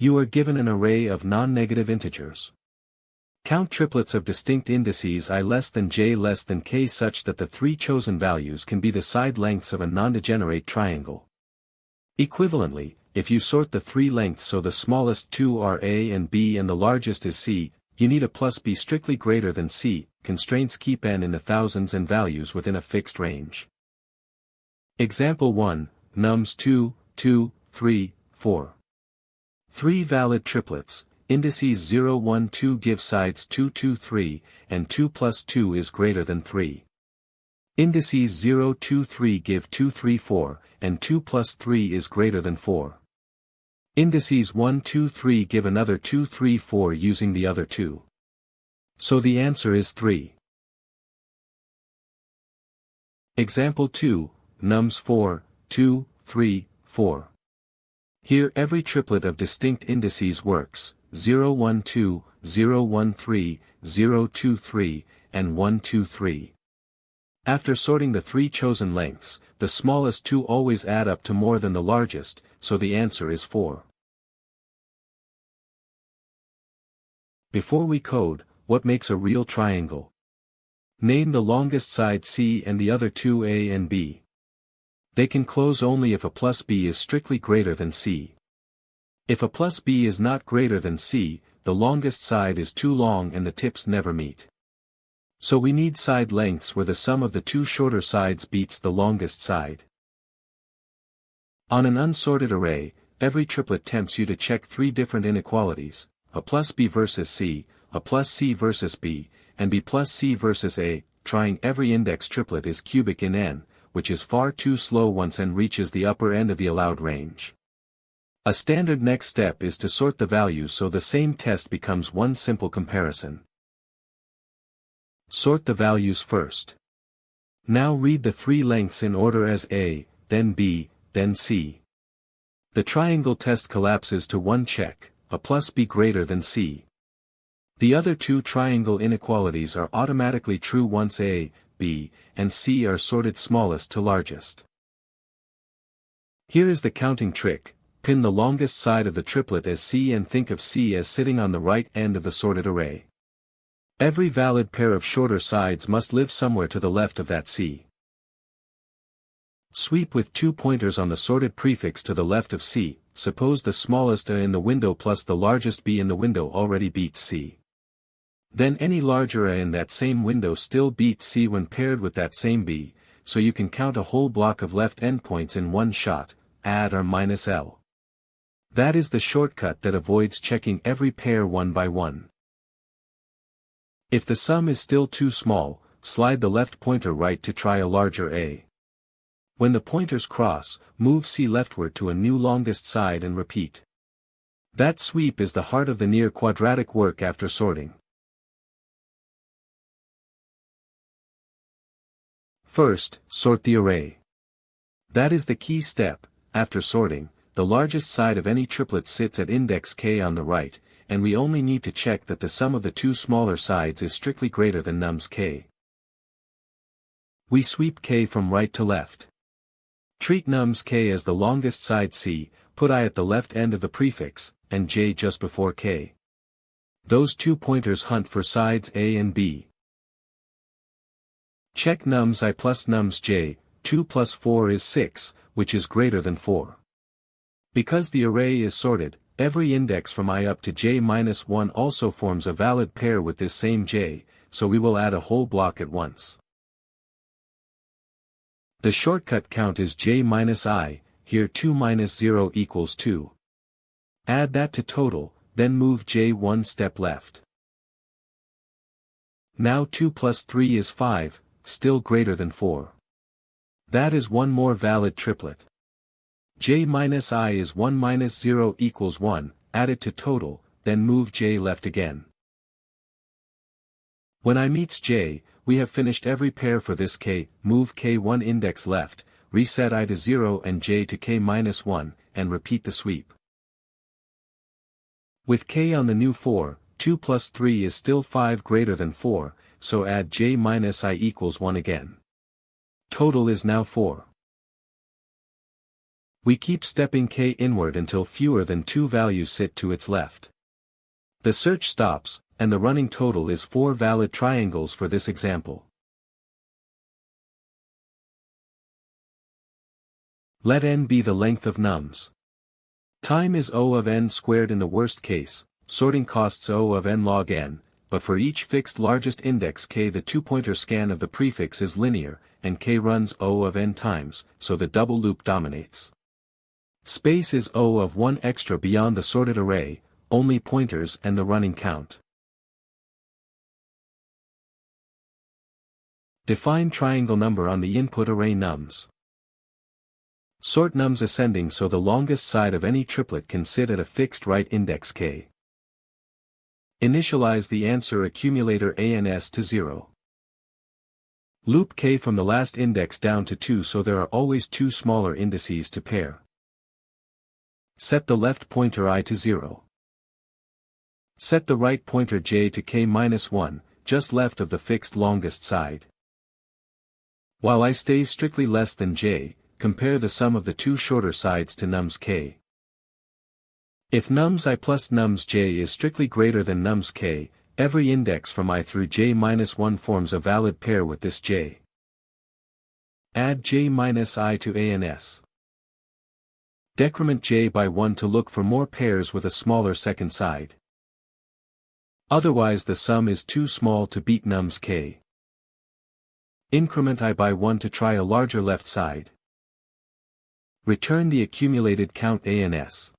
You are given an array of non-negative integers. Count triplets of distinct indices I less than j less than k such that the three chosen values can be the side lengths of a non-degenerate triangle. Equivalently, if you sort the three lengths so the smallest two are a and b and the largest is c, you need a plus b strictly greater than c. Constraints keep n in the thousands and values within a fixed range. Example 1, nums 2, 2, 3, 4. Three valid triplets, indices 0, 1, 2 give sides 2, 2, 3, and 2 plus 2 is greater than 3. Indices 0, 2, 3 give 2, 3, 4, and 2 plus 3 is greater than 4. Indices 1, 2, 3 give another 2, 3, 4 using the other two. So the answer is 3. Example 2, nums 4, 2, 3, 4. Here every triplet of distinct indices works, 0, 1, 2, 0, 1, 3, 0, 2, 3, and 1, 2, 3. After sorting the three chosen lengths, the smallest two always add up to more than the largest, so the answer is 4. Before we code, what makes a real triangle? Name the longest side C and the other two A and B. They can close only if a plus B is strictly greater than C. If a plus B is not greater than C, the longest side is too long and the tips never meet. So we need side lengths where the sum of the two shorter sides beats the longest side. On an unsorted array, every triplet tempts you to check three different inequalities, a plus B versus C, a plus C versus B, and B plus C versus A. Trying every index triplet is cubic in n, which is far too slow once n reaches the upper end of the allowed range. A standard next step is to sort the values so the same test becomes one simple comparison. Sort the values first. Now read the three lengths in order as A, then B, then C. The triangle test collapses to one check, a plus B greater than C. The other two triangle inequalities are automatically true once A, B, and C are sorted smallest to largest. Here is the counting trick: pin the longest side of the triplet as C and think of C as sitting on the right end of the sorted array. Every valid pair of shorter sides must live somewhere to the left of that C. Sweep with two pointers on the sorted prefix to the left of C. Suppose the smallest A in the window plus the largest B in the window already beats C. Then any larger A in that same window still beats C when paired with that same B, so you can count a whole block of left endpoints in one shot, add or minus L. That is the shortcut that avoids checking every pair one by one. If the sum is still too small, slide the left pointer right to try a larger A. When the pointers cross, move C leftward to a new longest side and repeat. That sweep is the heart of the near quadratic work after sorting. First, sort the array. That is the key step. After sorting, the largest side of any triplet sits at index k on the right, and we only need to check that the sum of the two smaller sides is strictly greater than nums k. We sweep k from right to left. Treat nums k as the longest side C, put I at the left end of the prefix, and j just before k. Those two pointers hunt for sides A and B. Check nums I plus nums j, 2 plus 4 is 6, which is greater than 4. Because the array is sorted, every index from I up to j minus 1 also forms a valid pair with this same j, so we will add a whole block at once. The shortcut count is j minus I, here 2 minus 0 equals 2. Add that to total, then move j one step left. Now 2 plus 3 is 5, still greater than 4. That is one more valid triplet. J minus I is 1 minus 0 equals 1, add it to total, then move j left again. When I meets j, we have finished every pair for this k, move k one index left, reset I to 0 and j to k minus 1, and repeat the sweep. With k on the new 4, 2 plus 3 is still 5 greater than 4, so add j minus I equals 1 again. Total is now 4. We keep stepping k inward until fewer than 2 values sit to its left. The search stops, and the running total is 4 valid triangles for this example. Let n be the length of nums. Time is O of n squared in the worst case, sorting costs O of n log n, but for each fixed largest index k the two-pointer scan of the prefix is linear, and k runs O of n times, so the double loop dominates. Space is O of 1 extra beyond the sorted array, only pointers and the running count. Define triangle number on the input array nums. Sort nums ascending so the longest side of any triplet can sit at a fixed right index k. Initialize the answer accumulator ans to 0. Loop k from the last index down to 2 so there are always 2 smaller indices to pair. Set the left pointer I to 0. Set the right pointer j to k-1, just left of the fixed longest side. While I stays strictly less than j, compare the sum of the two shorter sides to nums k. If nums I plus nums j is strictly greater than nums k, every index from I through j-1 forms a valid pair with this j. Add j-I to ans. Decrement j by 1 to look for more pairs with a smaller second side. Otherwise the sum is too small to beat nums k. Increment I by 1 to try a larger left side. Return the accumulated count ans.